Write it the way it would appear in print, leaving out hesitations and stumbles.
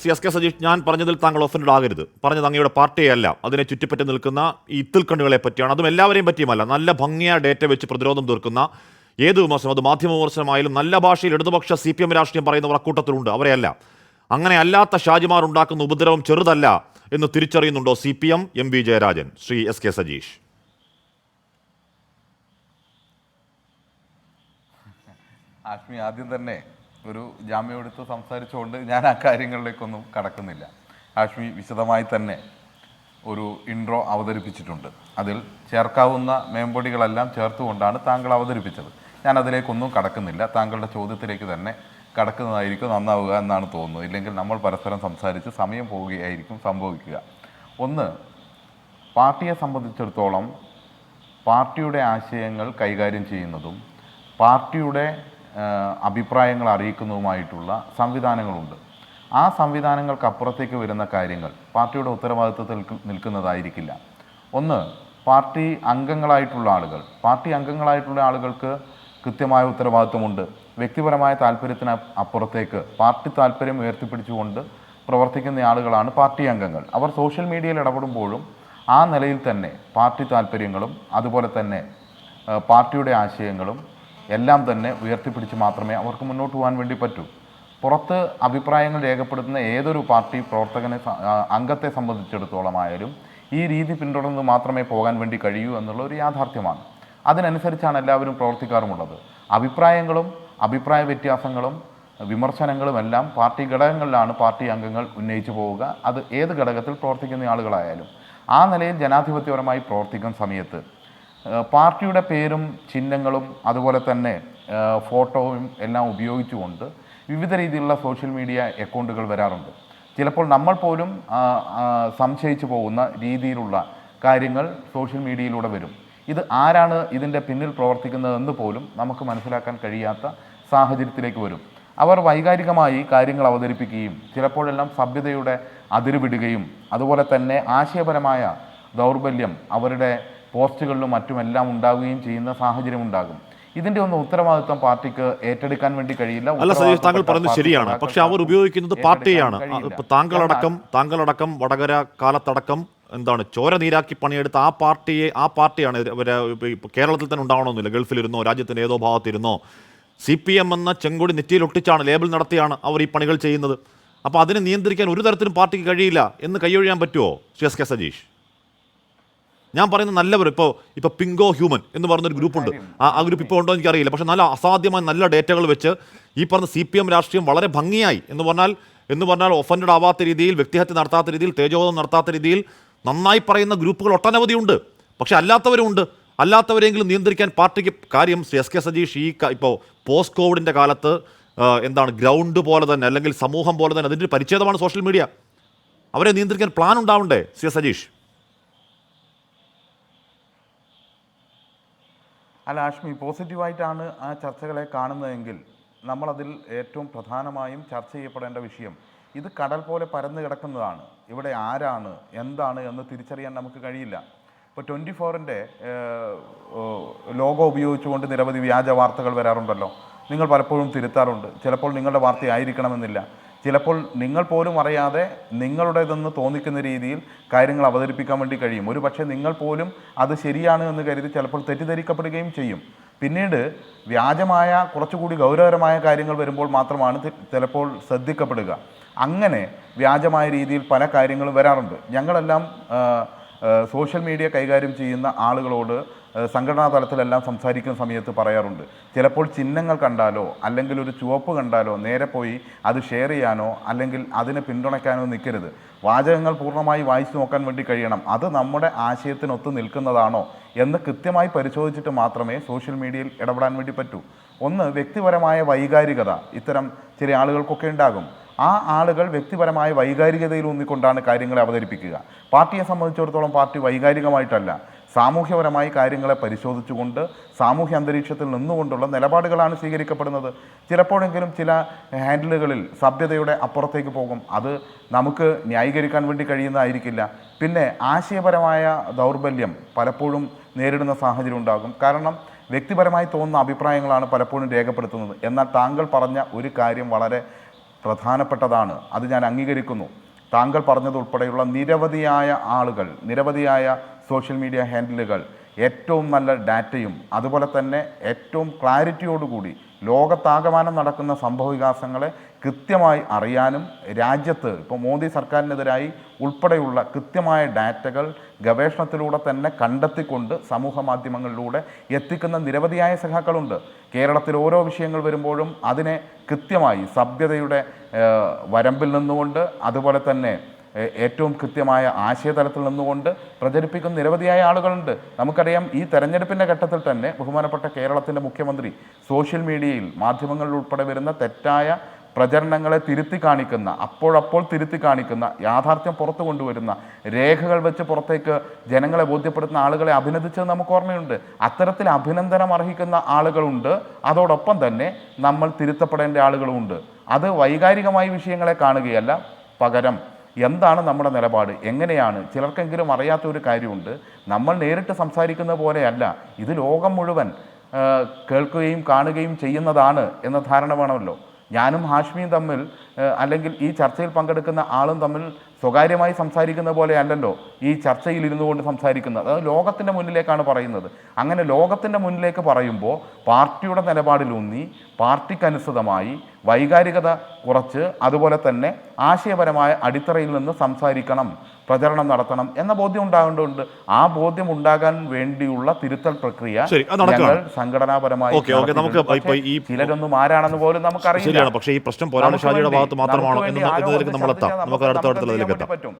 CSK Sajeesh, ഞാൻ പറഞ്ഞതിൽ താങ്കൾ ഒഫൻഡ് ആകരുത്. പറഞ്ഞത് അങ്ങയുടെ പാർട്ടിയല്ല, അതിനെ ചുറ്റിപ്പറ്റി നിൽക്കുന്ന ഈ ഇത്തിൽക്കണ്ണുകളെ പറ്റിയാണ്. അതും എല്ലാവരെയും പറ്റിയുമല്ല. നല്ല ഭംഗിയായ ഡേറ്റ വെച്ച് പ്രതിരോധം തീർക്കുന്ന ഏത് വിമർശനം, അത് മാധ്യമ വിമർശനമായാലും നല്ല ഭാഷയിൽ ഇടതുപക്ഷ CPM രാഷ്ട്രീയം പറയുന്നവർ അക്കൂട്ടത്തിലുണ്ട്. അവരെയല്ല. അങ്ങനെ അല്ലാത്ത ഷാജിമാർ ഉണ്ടാക്കുന്ന ഉപദ്രവം ചെറുതല്ല എന്ന് തിരിച്ചറിയുന്നുണ്ടോ CPM MV Jayarajan? Shri SK Sajeesh. Ashmi, ആദ്യം തന്നെ ഒരു ജാമ്യം എടുത്ത് സംസാരിച്ചുകൊണ്ട് ഞാൻ ആ കാര്യങ്ങളിലേക്കൊന്നും കടക്കുന്നില്ല. ആഷ്മി വിശദമായി തന്നെ ഒരു ഇൻട്രോ അവതരിപ്പിച്ചിട്ടുണ്ട്. അതിൽ ചേർക്കാവുന്ന മേമ്പൊടികളെല്ലാം ചേർത്തുകൊണ്ടാണ് താങ്കൾ അവതരിപ്പിച്ചത്. ഞാൻ അതിലേക്കൊന്നും കടക്കുന്നില്ല. താങ്കളുടെ ചോദ്യത്തിലേക്ക് തന്നെ കടക്കുന്നതായിരിക്കും നന്നാവുക എന്നാണ് തോന്നുന്നത്. ഇല്ലെങ്കിൽ നമ്മൾ പരസ്പരം സംസാരിച്ച് സമയം പോവുകയായിരിക്കും സംഭവിക്കുക. ഒന്ന്, പാർട്ടിയെ സംബന്ധിച്ചിടത്തോളം പാർട്ടിയുടെ ആശയങ്ങൾ കൈകാര്യം ചെയ്യുന്നതും പാർട്ടിയുടെ അഭിപ്രായങ്ങൾ അറിയിക്കുന്നതുമായിട്ടുള്ള സംവിധാനങ്ങളുണ്ട്. ആ സംവിധാനങ്ങൾക്ക് അപ്പുറത്തേക്ക് വരുന്ന കാര്യങ്ങൾ പാർട്ടിയുടെ ഉത്തരവാദിത്വത്തിൽ നിൽക്കുന്നതായിരിക്കില്ല. ഒന്ന്, പാർട്ടി അംഗങ്ങളായിട്ടുള്ള ആളുകൾക്ക് കൃത്യമായ ഉത്തരവാദിത്വമുണ്ട്. വ്യക്തിപരമായ താല്പര്യത്തിന് അപ്പുറത്തേക്ക് പാർട്ടി താല്പര്യം ഉയർത്തിപ്പിടിച്ചുകൊണ്ട് പ്രവർത്തിക്കുന്ന ആളുകളാണ് പാർട്ടി അംഗങ്ങൾ. അവർ സോഷ്യൽ മീഡിയയിൽ ഇടപെടുമ്പോഴും ആ നിലയിൽ തന്നെ പാർട്ടി താല്പര്യങ്ങളും അതുപോലെ തന്നെ പാർട്ടിയുടെ ആശയങ്ങളും എല്ലാം തന്നെ ഉയർത്തിപ്പിടിച്ച് മാത്രമേ അവർക്ക് മുന്നോട്ട് പോകാൻ വേണ്ടി പറ്റൂ. പുറത്ത് അഭിപ്രായങ്ങൾ രേഖപ്പെടുത്തുന്ന ഏതൊരു പാർട്ടി അംഗത്തെ സംബന്ധിച്ചിടത്തോളമായാലും ഈ രീതി പിന്തുടർന്ന് മാത്രമേ പോകാൻ വേണ്ടി കഴിയൂ എന്നുള്ള ഒരു യാഥാർത്ഥ്യമാണ്. അതിനനുസരിച്ചാണ് എല്ലാവരും പ്രവർത്തിക്കാറുമുള്ളത്. അഭിപ്രായങ്ങളും അഭിപ്രായ വ്യത്യാസങ്ങളും വിമർശനങ്ങളും എല്ലാം പാർട്ടി ഘടകങ്ങളിലാണ് പാർട്ടി അംഗങ്ങൾ ഉന്നയിച്ചു പോവുക. അത് ഏത് ഘടകത്തിൽ പ്രവർത്തിക്കുന്ന ആളുകളായാലും. ആ നിലയിൽ ജനാധിപത്യപരമായി പ്രവർത്തിക്കുന്ന സമയത്ത് പാർട്ടിയുടെ പേരും ചിഹ്നങ്ങളും അതുപോലെ തന്നെ ഫോട്ടോയും എല്ലാം ഉപയോഗിച്ചുകൊണ്ട് വിവിധ രീതിയിലുള്ള സോഷ്യൽ മീഡിയ അക്കൗണ്ടുകൾ വരാറുണ്ട്. ചിലപ്പോൾ നമ്മൾ പോലും സംശയിച്ചു പോകുന്ന രീതിയിലുള്ള കാര്യങ്ങൾ സോഷ്യൽ മീഡിയയിലൂടെ വരും. ഇത് ആരാണ് ഇതിൻ്റെ പിന്നിൽ പ്രവർത്തിക്കുന്നതെന്ന് പോലും നമുക്ക് മനസ്സിലാക്കാൻ കഴിയാത്ത സാഹചര്യത്തിലേക്ക് വരും. അവർ വൈകാരികമായി കാര്യങ്ങൾ അവതരിപ്പിക്കുകയും ചിലപ്പോഴെല്ലാം സഭ്യതയുടെ അതിരുവിടുകയും അതുപോലെ തന്നെ ആശയപരമായ ദൗർബല്യം അവരുടെ പോസ്റ്റുകളിലും മറ്റുമെല്ലാം ഉണ്ടാവുകയും ചെയ്യുന്ന സാഹചര്യം ഉണ്ടാകും. ഇതിന്റെ ഒന്നും ഉത്തരവാദിത്വം പാർട്ടിക്ക് ഏറ്റെടുക്കാൻ വേണ്ടി കഴിയില്ല. അല്ല സജീഷ്, താങ്കൾ പറയുന്നത് ശരിയാണ്. പക്ഷെ അവർ ഉപയോഗിക്കുന്നത് പാർട്ടിയാണ്. താങ്കളടക്കം വടകര കാലത്തടക്കം ചോര നീരാക്കി പണിയെടുത്ത ആ പാർട്ടിയാണ് കേരളത്തിൽ തന്നെ ഉണ്ടാവണമെന്നില്ല. ഗൾഫിലിരുന്നോ രാജ്യത്തിന്റെ ഏതോ ഭാഗത്തിരുന്നോ CPM എന്ന ചെങ്കൊടി നെറ്റിയിൽ ഒട്ടിച്ചാണ്, ലേബൽ നടത്തിയാണ് അവർ ഈ പണികൾ ചെയ്യുന്നത്. അപ്പോൾ അതിനെ നിയന്ത്രിക്കാൻ ഒരു തരത്തിലും പാർട്ടിക്ക് കഴിയില്ല എന്ന് കൈയൊഴിയാൻ പറ്റുമോ SK സജീഷ്? ഞാൻ പറയുന്നത് നല്ലവർ ഇപ്പോൾ പിങ്കോ ഹ്യൂമൻ എന്ന് പറഞ്ഞൊരു ഗ്രൂപ്പുണ്ട്. ആ ഗ്രൂപ്പ് ഇപ്പോൾ ഉണ്ടോ എനിക്കറിയില്ല. പക്ഷേ നല്ല അസാധ്യമായ നല്ല ഡേറ്റകൾ വെച്ച് ഈ പറഞ്ഞ CPM രാഷ്ട്രീയം വളരെ ഭംഗിയായി എന്ന് പറഞ്ഞാൽ ഒഫൻഡഡ് ആവാത്ത രീതിയിൽ, വ്യക്തിഹത്യ നടത്താത്ത രീതിയിൽ, തേജോവധം നടത്താത്ത രീതിയിൽ നന്നായി പറയുന്ന ഗ്രൂപ്പുകൾ ഒട്ടനവധിയുണ്ട്. പക്ഷെ അല്ലാത്തവരുമുണ്ട്. അല്ലാത്തവരെങ്കിലും നിയന്ത്രിക്കാൻ പാർട്ടിക്ക് കാര്യം SK സജീഷ് ഇപ്പോൾ പോസ്റ്റ് കോവിഡിൻ്റെ കാലത്ത് ഗ്രൗണ്ട് പോലെ തന്നെ അല്ലെങ്കിൽ സമൂഹം പോലെ തന്നെ അതിൻ്റെ പരിച്ഛേദമാണ് സോഷ്യൽ മീഡിയ. അവരെ നിയന്ത്രിക്കാൻ പ്ലാൻ ഉണ്ടാവണ്ടേ സജീഷ്? അല്ല ആഷ്മി, പോസിറ്റീവായിട്ടാണ് ആ ചർച്ചകളെ കാണുന്നതെങ്കിൽ നമ്മളതിൽ ഏറ്റവും പ്രധാനമായും ചർച്ച ചെയ്യപ്പെടേണ്ട വിഷയം ഇത് കടൽ പോലെ പരന്നു കിടക്കുന്നതാണ്. ഇവിടെ ആരാണ് എന്താണ് എന്ന് തിരിച്ചറിയാൻ നമുക്ക് കഴിയില്ല. ഇപ്പോൾ 24-ൻ്റെ ലോഗോ ഉപയോഗിച്ചുകൊണ്ട് നിരവധി വ്യാജ വാർത്തകൾ വരാറുണ്ടല്ലോ. നിങ്ങൾ പലപ്പോഴും തിരുത്താറുണ്ട്. ചിലപ്പോൾ നിങ്ങളുടെ വാർത്തയായിരിക്കണമെന്നില്ല. ചിലപ്പോൾ നിങ്ങൾ പോലും അറിയാതെ നിങ്ങളുടേതെന്ന് തോന്നിക്കുന്ന രീതിയിൽ കാര്യങ്ങൾ അവതരിപ്പിക്കാൻ വേണ്ടി കഴിയും. ഒരു പക്ഷേ നിങ്ങൾ പോലും അത് ശരിയാണ് എന്ന് കരുതി ചിലപ്പോൾ തെറ്റിദ്ധരിക്കപ്പെടുകയും ചെയ്യും. പിന്നീട് വ്യാജമായ കുറച്ചുകൂടി ഗൗരവകരമായ കാര്യങ്ങൾ വരുമ്പോൾ മാത്രമാണ് ചിലപ്പോൾ ശ്രദ്ധിക്കപ്പെടുക. അങ്ങനെ വ്യാജമായ രീതിയിൽ പല കാര്യങ്ങളും വരാറുണ്ട്. ഞങ്ങളെല്ലാം സോഷ്യൽ മീഡിയ കൈകാര്യം ചെയ്യുന്ന ആളുകളോട് സംഘടനാ തലത്തിലെല്ലാം സംസാരിക്കുന്ന സമയത്ത് പറയാറുണ്ട്, ചിലപ്പോൾ ചിഹ്നങ്ങൾ കണ്ടാലോ അല്ലെങ്കിൽ ഒരു ചുവപ്പ് കണ്ടാലോ നേരെ പോയി അത് ഷെയർ ചെയ്യാനോ അല്ലെങ്കിൽ അതിനെ പിന്തുണയ്ക്കാനോ നിൽക്കരുത്. വാചകങ്ങൾ പൂർണ്ണമായി വായിച്ചു നോക്കാൻ വേണ്ടി കഴിയണം. അത് നമ്മുടെ ആശയത്തിനൊത്ത് നിൽക്കുന്നതാണോ എന്ന് കൃത്യമായി പരിശോധിച്ചിട്ട് മാത്രമേ സോഷ്യൽ മീഡിയയിൽ ഇടപെടാൻ വേണ്ടി പറ്റൂ. ഒന്ന്, വ്യക്തിപരമായ വൈകാരികത ഇത്തരം ചില ആളുകൾക്കൊക്കെ ഉണ്ടാകും. ആ ആളുകൾ വ്യക്തിപരമായ വൈകാരികതയിൽ ഊന്നിക്കൊണ്ടാണ് കാര്യങ്ങളെ അവതരിപ്പിക്കുക. പാർട്ടിയെ സംബന്ധിച്ചിടത്തോളം പാർട്ടി വൈകാരികമായിട്ടല്ല, സാമൂഹ്യപരമായി കാര്യങ്ങളെ പരിശോധിച്ചുകൊണ്ട് സാമൂഹ്യ അന്തരീക്ഷത്തിൽ നിന്നുകൊണ്ടുള്ള നിലപാടുകളാണ് സ്വീകരിക്കപ്പെടുന്നത്. ചിലപ്പോഴെങ്കിലും ചില ഹാൻഡിലുകളിൽ സഭ്യതയുടെ അപ്പുറത്തേക്ക് പോകും. അത് നമുക്ക് ന്യായീകരിക്കാൻ വേണ്ടി കഴിയുന്നതായിരിക്കില്ല. പിന്നെ ആശയപരമായ ദൗർബല്യം പലപ്പോഴും നേരിടുന്ന സാഹചര്യം ഉണ്ടാകും. കാരണം വ്യക്തിപരമായി തോന്നുന്ന അഭിപ്രായങ്ങളാണ് പലപ്പോഴും രേഖപ്പെടുത്തുന്നത്. എന്നാൽ താങ്കൾ പറഞ്ഞ ഒരു കാര്യം വളരെ പ്രധാനപ്പെട്ടതാണ്. അത് ഞാൻ അംഗീകരിക്കുന്നു. താങ്കൾ പറഞ്ഞതുൾപ്പെടെയുള്ള നിരവധിയായ ആളുകൾ, നിരവധിയായ സോഷ്യൽ മീഡിയ ഹാൻഡിലുകൾ ഏറ്റവും നല്ല ഡാറ്റയും അതുപോലെ തന്നെ ഏറ്റവും ക്ലാരിറ്റിയോടുകൂടി ലോകത്താകമാനം നടക്കുന്ന സംഭവവികാസങ്ങളെ കൃത്യമായി അറിയാനും രാജ്യത്ത് ഇപ്പോൾ മോദി സർക്കാരിനെതിരായി ഉൾപ്പെടെയുള്ള കൃത്യമായ ഡാറ്റകൾ ഗവേഷണത്തിലൂടെ തന്നെ കണ്ടെത്തിക്കൊണ്ട് സമൂഹ മാധ്യമങ്ങളിലൂടെ എത്തിക്കുന്ന നിരവധിയായ സഖാക്കളുണ്ട്. കേരളത്തിൽ ഓരോ വിഷയങ്ങൾ വരുമ്പോഴും അതിനെ കൃത്യമായി സഭ്യതയുടെ വരമ്പിൽ നിന്നുകൊണ്ട് അതുപോലെ തന്നെ ഏറ്റവും കൃത്യമായ ആശയതലത്തിൽ നിന്നുകൊണ്ട് പ്രചരിപ്പിക്കുന്ന നിരവധിയായ ആളുകളുണ്ട്. നമുക്കറിയാം, ഈ തെരഞ്ഞെടുപ്പിൻ്റെ ഘട്ടത്തിൽ തന്നെ ബഹുമാനപ്പെട്ട കേരളത്തിൻ്റെ മുഖ്യമന്ത്രി സോഷ്യൽ മീഡിയയിൽ മാധ്യമങ്ങളിൽ ഉൾപ്പെടെ വരുന്ന തെറ്റായ പ്രചരണങ്ങളെ തിരുത്തി കാണിക്കുന്ന, അപ്പോഴപ്പോൾ തിരുത്തി കാണിക്കുന്ന, യാഥാർത്ഥ്യം പുറത്തു കൊണ്ടുവരുന്ന, രേഖകൾ വെച്ച് പുറത്തേക്ക് ജനങ്ങളെ ബോധ്യപ്പെടുത്തുന്ന ആളുകളെ അഭിനന്ദിച്ചത് നമുക്ക് ഓർമ്മയുണ്ട്. അത്തരത്തിൽ അഭിനന്ദനം അർഹിക്കുന്ന ആളുകളുണ്ട്. അതോടൊപ്പം തന്നെ നമ്മൾ തിരുത്തപ്പെടേണ്ട ആളുകളുമുണ്ട്. അത് വൈകാരികമായ വിഷയങ്ങളെ കാണുകയല്ല, പകരം എന്താണ് നമ്മുടെ നിലപാട്, എങ്ങനെയാണ്, ചിലർക്കെങ്കിലും അറിയാത്ത ഒരു കാര്യമുണ്ട്. നമ്മൾ നേരിട്ട് സംസാരിക്കുന്ന പോലെയല്ല, ഇത് ലോകം മുഴുവൻ കേൾക്കുകയും കാണുകയും ചെയ്യുന്നതാണ് എന്ന ധാരണ വേണമല്ലോ. ഞാനും ഹാഷ്മിയും തമ്മിൽ അല്ലെങ്കിൽ ഈ ചർച്ചയിൽ പങ്കെടുക്കുന്ന ആളും തമ്മിൽ സ്വകാര്യമായി സംസാരിക്കുന്ന പോലെ അല്ലല്ലോ ഈ ചർച്ചയിൽ ഇരുന്നു കൊണ്ട് സംസാരിക്കുന്നത്. അത് ലോകത്തിൻ്റെ മുന്നിലേക്കാണ് പറയുന്നത്. അങ്ങനെ ലോകത്തിൻ്റെ മുന്നിലേക്ക് പറയുമ്പോൾ പാർട്ടിയുടെ നിലപാടിലൂന്നി പാർട്ടിക്കനുസൃതമായി വൈകാരികത കുറച്ച് അതുപോലെ തന്നെ ആശയപരമായ അടിത്തറയിൽ നിന്ന് സംസാരിക്കണം, പ്രചരണം നടത്തണം എന്ന ബോധ്യം ഉണ്ടാകേണ്ടതുണ്ട്. ആ ബോധ്യം ഉണ്ടാകാൻ വേണ്ടിയുള്ള തിരുത്തൽ പ്രക്രിയ ഞങ്ങൾ സംഘടനാപരമായി ചിലരൊന്നും ആരാണെന്ന് പോലും നമുക്കറിയില്ല. പക്ഷേ ഈ പ്രശ്നം പോരാളി ഷാജിയുടെ ഭാഗത്ത് മാത്രമാണോ എന്ന് നമ്മൾ എത്താം. നമുക്ക് അടുത്ത പറ്റും.